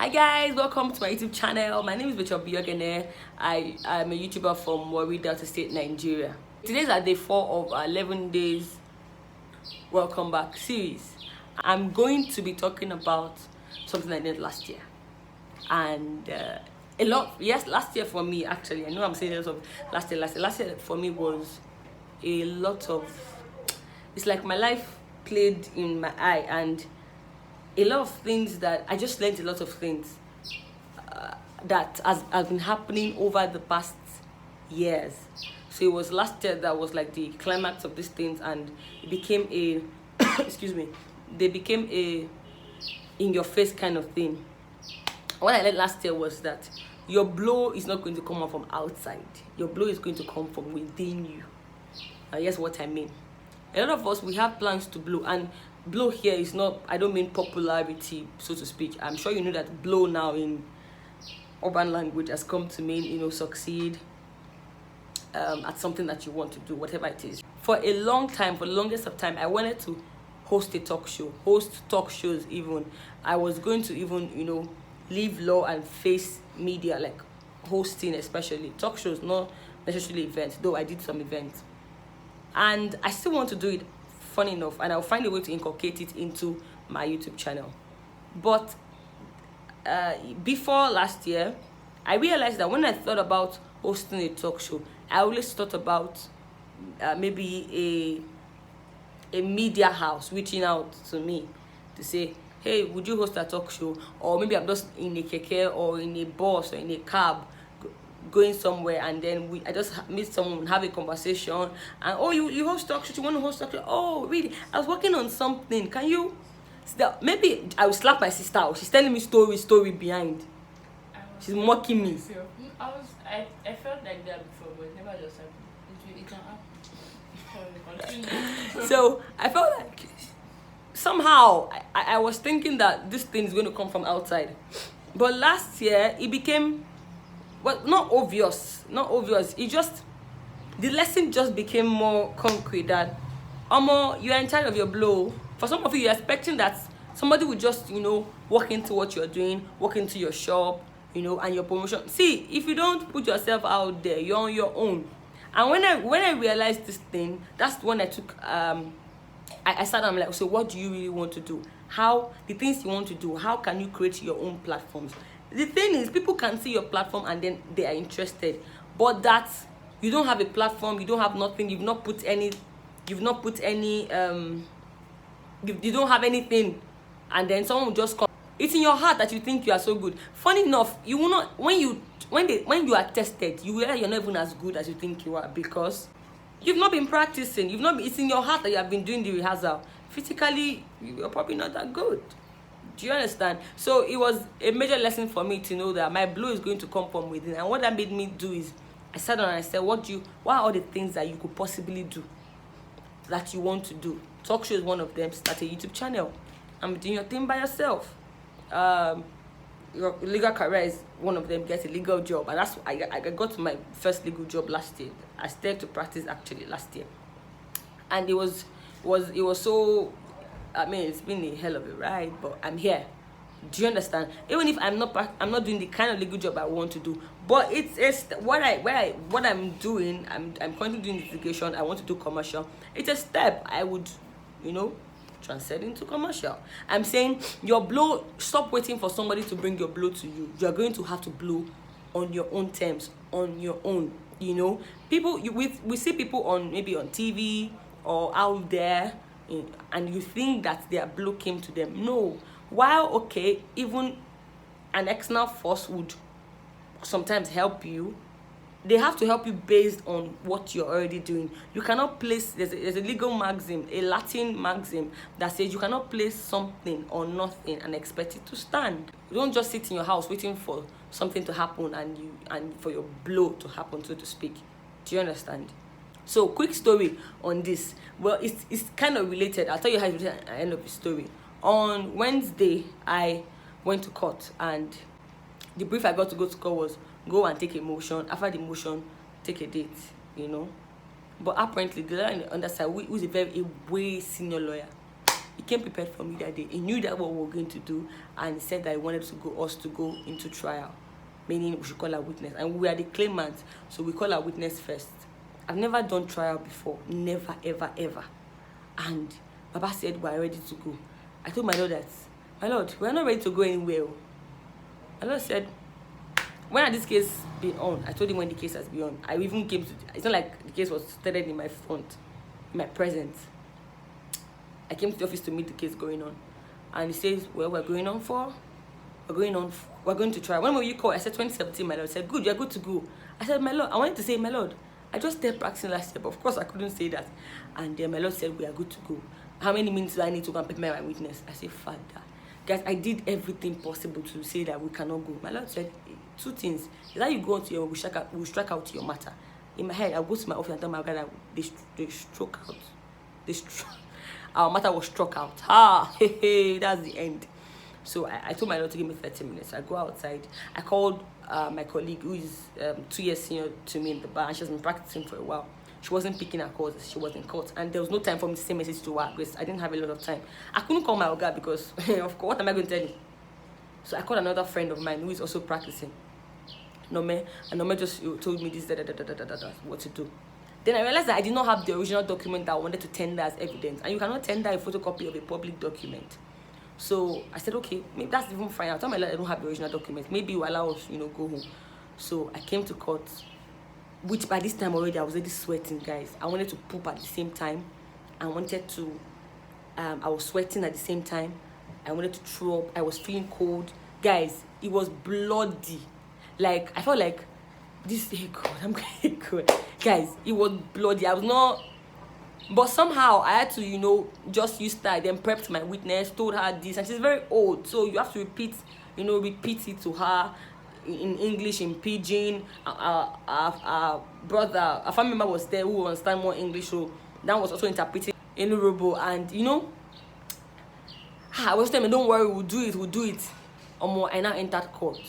Hi guys, welcome to my YouTube channel. My name is Bishop Biogene. I am a YouTuber from Warri, Delta State, Nigeria. Today's our day 4 of our 11 days welcome back series. I'm going to be talking about something I did last year, and last year for me, actually, I know I'm saying a lot of last year for me was a lot of, it's like my life played in my eye, and a lot of things that I just learned, a lot of things that has been happening over the past years. So it was last year that was like the climax of these things, and it became a excuse me, they became a in your face kind of thing. What I learned last year was that your blow is not going to come out from outside. Your blow is going to come from within you. Here's what I mean. A lot of us, we have plans to blow, and blow here is not, I don't mean popularity, so to speak. I'm sure you know that blow now in urban language has come to mean, succeed at something that you want to do, whatever it is. For a long time, for the longest of time, I wanted to host a talk show, host talk shows even. I was going to even, leave law and face media, like hosting, especially talk shows, not necessarily events, though I did some events. And I still want to do it, funny enough, and I'll find a way to inculcate it into my YouTube channel. But before last year, I realized that when I thought about hosting a talk show, I always thought about maybe a media house reaching out to me to say, hey, would you host a talk show? Or maybe I'm just in a keke or in a bus or in a cab going somewhere, and then I just meet someone, have a conversation, and oh, you host talk show, you want to host talk show? Oh, really? I was working on something. Can you? Maybe I will slap my sister out. She's telling me story behind. She's mocking me. I felt like that before, but it never just happened. It can happen. So I felt like somehow I was thinking that this thing is going to come from outside, but last year it became, well, not obvious. It just, the lesson just became more concrete that, you're in charge of your blow. For some of you, you're expecting that somebody would just, walk into what you're doing, walk into your shop, and your promotion. See, if you don't put yourself out there, you're on your own. And when I realized this thing, that's when I took, I started, I'm like, so what do you really want to do? How, the things you want to do, how can you create your own platforms? The thing is, people can see your platform and then they are interested, but that you don't have a platform, you don't have nothing, you don't have anything, and then someone will just come. It's in your heart that you think you are so good. Funny enough, you will not, when you are tested, you realize you're not even as good as you think you are, because you've not been practicing. It's in your heart that you have been doing the rehearsal. Physically, you're probably not that good. Do you understand? So it was a major lesson for me to know that my blow is going to come from within. And what that made me do is, I sat down and I said, what are all the things that you could possibly do that you want to do? Talk show is one of them. Start a YouTube channel. I'm doing your thing by yourself. Your legal career is one of them. Get a legal job, and that's I got my first legal job last year. I started to practice actually last year, and it was so, I mean, it's been a hell of a ride, but I'm here. Do you understand? Even if I'm not doing the kind of legal job I want to do, but it's what I'm doing. I'm currently doing litigation. I want to do commercial. It's a step. I would, transcend into commercial. I'm saying your blow. Stop waiting for somebody to bring your blow to you. You are going to have to blow on your own terms, on your own. People. We see people maybe on TV or out there, and you think that their blow came to them. No. While okay, even an external force would sometimes help you, they have to help you based on what you're already doing. You cannot place, there's a legal maxim, a Latin maxim that says you cannot place something or nothing and expect it to stand. You don't just sit in your house waiting for something to happen and for your blow to happen, so to speak. Do you understand? So, quick story on this. Well, it's kind of related. I'll tell you how it's related at the end of the story. On Wednesday, I went to court, and the brief I got to go to court was go and take a motion. After the motion, take a date, But apparently, the lawyer on the other side, who's a way senior lawyer, He came prepared for me that day. He knew that what we were going to do, and he said that he wanted us to go into trial, meaning we should call our witness. And we are the claimants, so we call our witness first. I've never done trial before, never, ever, ever. And Baba said we're ready to go. I told my Lord that, my Lord, we're not ready to go anywhere. My Lord said, when had this case been on? I told him when the case has been on. I even came to, it's not like the case was started in my front, in my presence. I came to the office to meet the case going on. And he says, well, we're going to try. When will you call? I said 2017, my Lord. He said, good, you're good to go. I said, my Lord, I wanted to say, my Lord, I just started practicing last year, but of course I couldn't say that. And then my Lord said, we are good to go. How many minutes do I need to go and prepare my witness? I said, Father. Guys, I did everything possible to say that we cannot go. My Lord said, two things. Is that you go on to your, we'll strike out your matter. In my head, I'll go to my office and tell my God that they struck out. Our matter was struck out. That's the end. So I told my Lord to give me 30 minutes. I go outside. I called my colleague who is 2 years senior to me in the bar, and she's been practicing for a while. She wasn't picking her calls. She was in court, and there was no time for me to send message to her because I didn't have a lot of time. I couldn't call my Oga because, of course, what am I going to tell you? So I called another friend of mine who is also practicing. Nome, and Nome just told me this, what to do. Then I realized that I did not have the original document that I wanted to tender as evidence, and you cannot tender a photocopy of a public document. So I said, okay, maybe that's even fine. I'll tell my lawyer I don't have the original document. Maybe you allow us, go home. So I came to court, which by this time already I was already sweating, guys. I wanted to poop at the same time. I wanted to, I was sweating at the same time. I wanted to throw up. I was feeling cold. Guys, it was bloody. Like, I felt like this, hey God, I'm going good. Guys, it was bloody. I was not, but somehow I had to, just use that. Then prepped my witness, told her this, and she's very old, so you have to repeat it to her in English, in Pidgin. Our brother, a family member was there who understand more English, so that was also interpreting in Urobo. And I was telling me, don't worry, we'll do it. I now entered court.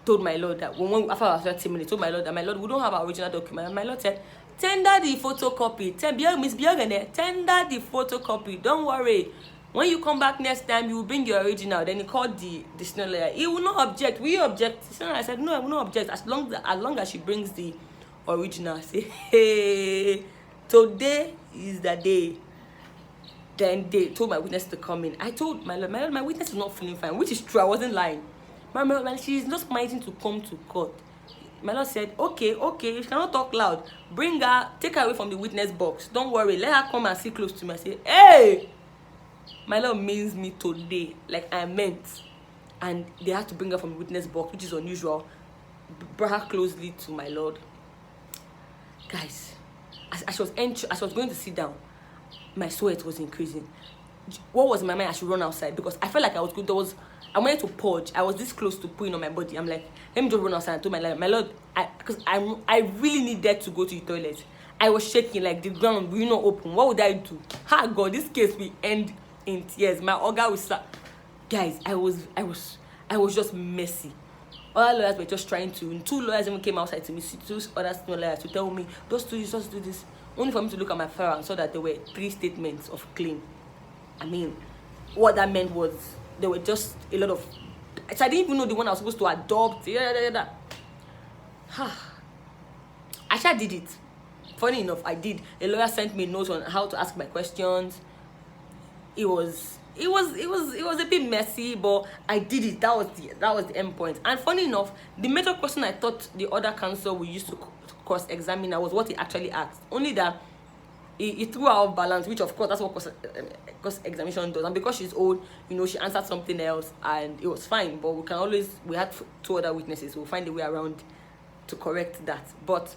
Told my Lord that after our 30 minutes, told my Lord that, my Lord, we don't have our original document. And my Lord said, tender the photocopy. Miss Biogene, tender the photocopy. Don't worry. When you come back next time, you will bring your original. Then he called the senior lawyer. He will not object. Will you object? I said, no, I will not object. As long as she brings the original. I say, hey, today is the day. Then they told my witness to come in. I told my Lord, my witness is not feeling fine, which is true. I wasn't lying. My she's not minding to come to court. My Lord said, okay, you cannot talk loud. Bring her, take her away from the witness box. Don't worry, let her come and sit close to me. I say, hey! My Lord means me today, like I meant. And they had to bring her from the witness box, which is unusual. Brought her closely to my Lord. Guys, as I was going to sit down, my sweat was increasing. What was in my mind? I should run outside because I felt like I was good. I wanted to purge. I was this close to pooing on my body. I'm like, let me just run outside and told my Lord, because I really needed to go to the toilet. I was shaking like the ground will not open. What would I do? God, this case will end in tears. My organ will start. Guys, I was just messy. Other lawyers were just trying to. And 2 lawyers even came outside to me. 2 other lawyers to tell me, just do this. Only for me to look at my file and saw that there were 3 statements of claim. I mean, what that meant was there were just a lot of. I didn't even know the one I was supposed to adopt. I sure did it. Funny enough, I did. A lawyer sent me notes on how to ask my questions. It was a bit messy, but I did it. That was the end point. And funny enough, the major question I thought the other counsel we used to cross-examine was what he actually asked. Only that he threw her off balance, which of course that's what cross-examination does. And because she's old, she answered something else, and it was fine. But we had 2 other witnesses. We'll find a way around to correct that. But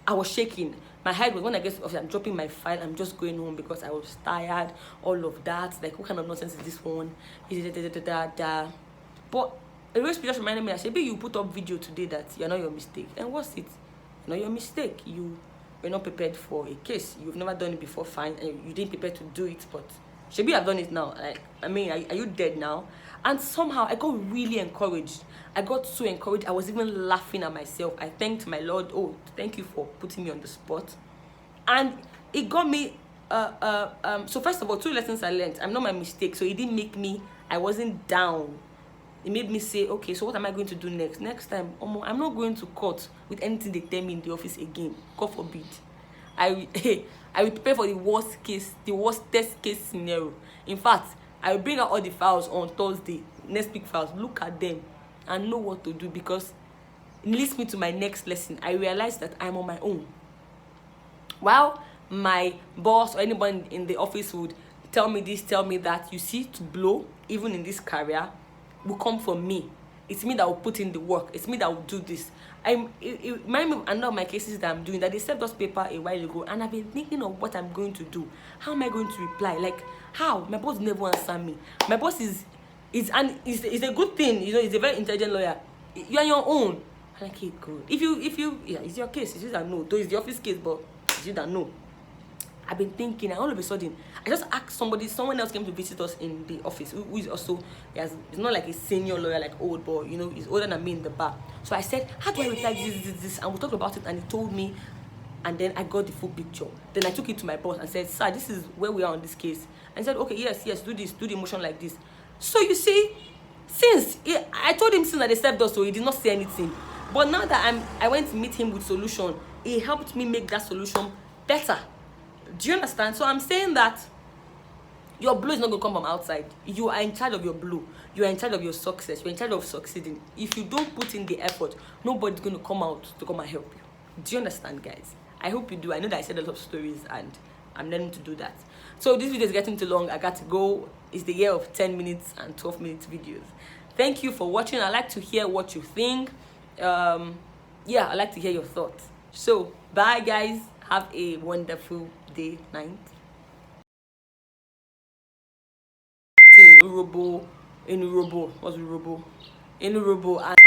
I was shaking. My head was, when I get to office, I'm dropping my file. I'm just going home because I was tired. All of that. Like, what kind of nonsense is this one? But a race just reminded me, I said, you put up video today that you're not your mistake. And what's it? Not your mistake. You were not prepared for a case. You've never done it before, fine. And you didn't prepare to do it, but Shebi, I've done it now. Like, I mean, are you dead now? And somehow I got really encouraged. I got so encouraged. I was even laughing at myself. I thanked my Lord. Oh, thank you for putting me on the spot. And it got me So first of all, 2 lessons I learned. I'm not my mistake, so it didn't make me, I wasn't down. It made me say, okay, so what am I going to do next time? I'm not going to court with anything they tell me in the office again. God forbid. I I will prepare for the worstest case scenario. In fact, I will bring out all the files on Thursday, next week files, look at them and know what to do, because it leads me to my next lesson. I realized that I'm on my own. While my boss or anyone in the office would tell me this, tell me that, you see, to blow, even in this career, will come from me. It's me that will put in the work. It's me that will do this. It reminds me of another of my cases that I'm doing, that they served us paper a while ago, and I've been thinking of what I'm going to do. How am I going to reply? Like, how? My boss never answer me. My boss is a good thing, you know, he's a very intelligent lawyer. You're on your own. I'm like, hey, good. If you, yeah, it's your case. It's you that know. Though it's the office case, but it's you that know. I've been thinking, and all of a sudden, I just asked someone else came to visit us in the office, who is also, he's not like a senior lawyer, like old, but, you know, he's older than me in the bar. So I said, how do I reply this? And we talked about it, and he told me, and then I got the full picture. Then I took it to my boss and said, sir, this is where we are on this case. And he said, okay, yes, do this, do the motion like this. So you see, I told him since that they served us, so he did not say anything. But now that I went to meet him with solution, he helped me make that solution better. Do you understand? So I'm saying that your blow is not going to come from outside. You are in charge of your blow. You are in charge of your success. You're in charge of succeeding. If you don't put in the effort, nobody's going to come out to come and help you. Do you understand, guys? I hope you do. I know that I said a lot of stories, and I'm learning to do that. So this video is getting too long. I got to go. It's the year of 10 minutes and 12 minutes videos. Thank you for watching. I'd like to hear what you think. Yeah, I'd like to hear your thoughts. So bye, guys. Have a wonderful day, night. In Urobo, and